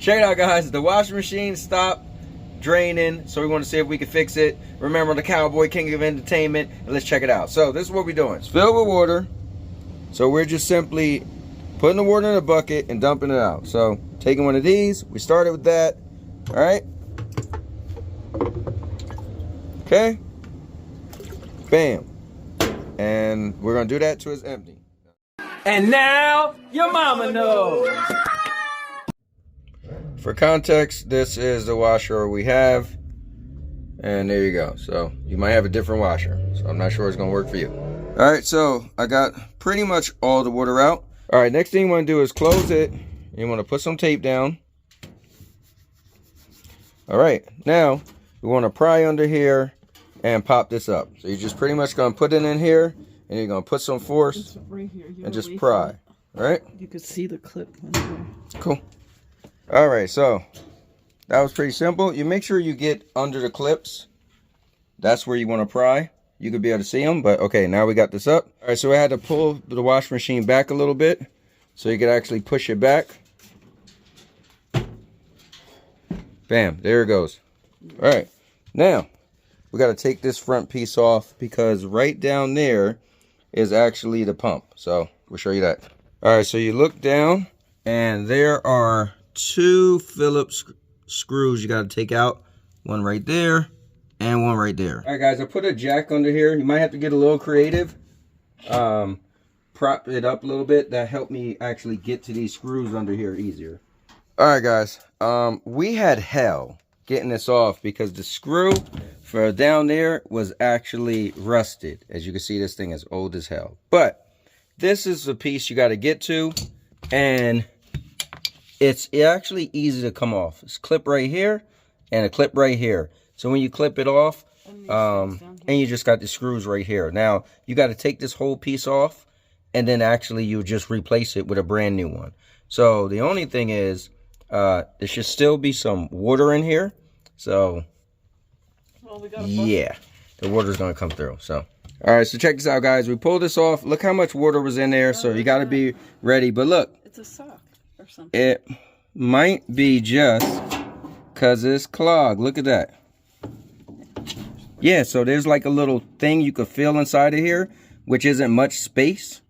check it out, guys. The washing machine stopped draining, so we want to see if we can fix it. Remember, the Cowboy King of Entertainment, and let's check it out. So this is what we're doing. It's filled with water, so we're just simply putting the water in a bucket and dumping it out. So taking one of these, we started with that. All right, okay, bam, and we're gonna do that till it's empty. And now your mama knows. For context, this is the washer we have, and there you go. So you might have a different washer, so I'm not sure it's gonna work for you. All right, so I got pretty much all the water out. All right, next thing you want to do is close it. You want to put some tape down. All right, now we want to pry under here and pop this up. So you're just pretty much going to put it in here, and you're going to put some force right here. and just pry. All right? You can see the clip under there. Cool. All right, so that was pretty simple. You make sure you get under the clips. That's where you want to pry. You could be able to see them, but okay, now we got this up. All right, so I had to pull the washing machine back a little bit so you could actually push it back. Bam, there it goes. All right, now we got to take this front piece off because right down there is actually the pump. So we'll show you that. All right, so you look down and there are two Phillips screws you got to take out. One right there and one right there. All right, guys, I put a jack under here. You might have to get a little creative. Prop it up a little bit. That helped me actually get to these screws under here easier. All right, guys, we had hell getting this off because the screw for down there was actually rusted. As you can see, this thing is old as hell. But this is the piece you got to get to, and it's actually easy to come off. It's a clip right here and a clip right here. So when you clip it off, and you just got the screws right here. Now, you got to take this whole piece off, and then actually you just replace it with a brand new one. So the only thing is, there should still be some water in here. So, yeah, the water's going to come through. So, all right, so check this out, guys. We pulled this off. Look how much water was in there. So you got to be ready. But look. It's a sock or something. It might be just because it's clogged. Look at that. Yeah, so there's like a little thing you could feel inside of here, which isn't much space.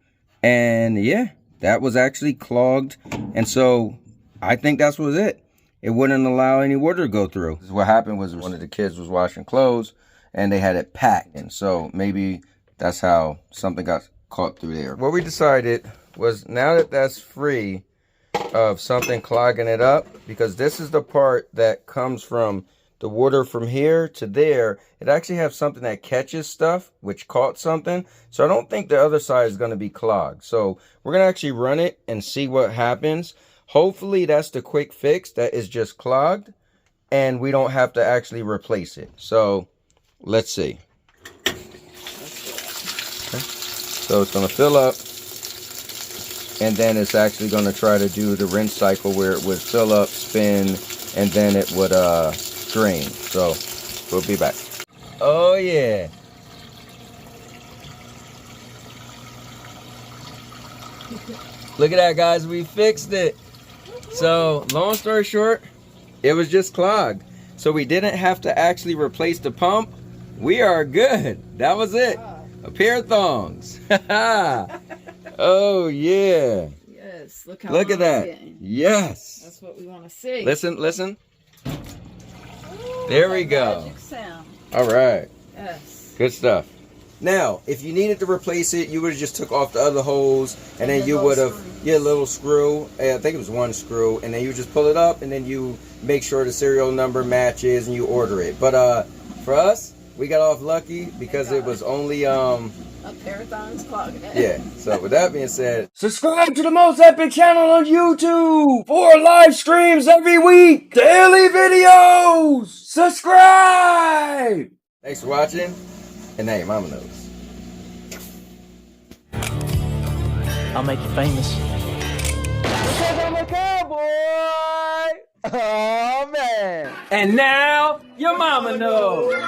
And yeah, that was actually clogged. And so I think that's was it. It wouldn't allow any water to go through. What happened was one of the kids was washing clothes and they had it packed. And so maybe that's how something got caught through there. What we decided was, now that that's free of something clogging it up, because this is the part that comes from the water from here to there, it actually has something that catches stuff, which caught something. So I don't think the other side is going to be clogged. So we're going to actually run it and see what happens. Hopefully that's the quick fix, that is just clogged and we don't have to actually replace it. So let's see. Okay. So it's going to fill up, and then it's actually going to try to do the rinse cycle where it would fill up, spin, and then it would drain. So we'll be back. Oh yeah. Look at that, guys, we fixed it. So long story short, it was just clogged. So we didn't have to actually replace the pump. We are good. That was it. A pair of thongs. Oh yeah. Yes, look how look at that. Getting. Yes. That's what we want to see. Listen, listen. Ooh, there we go. Magic sound. All right. Yes. Good stuff. Now, if you needed to replace it, you would have just took off the other hose, and then you would have, yeah, a little screw. I think it was one screw, and then you just pull it up, and then you make sure the serial number matches, and you order it. But for us, we got off lucky because it was only a pair of thongs clogging it. Yeah. So with that being said, subscribe to the Most Epic channel on YouTube for live streams every week, daily videos. Subscribe. Thanks for watching. And now your mama knows. I'll make you famous. Because I'm a cowboy. Oh, man. And now your mama knows.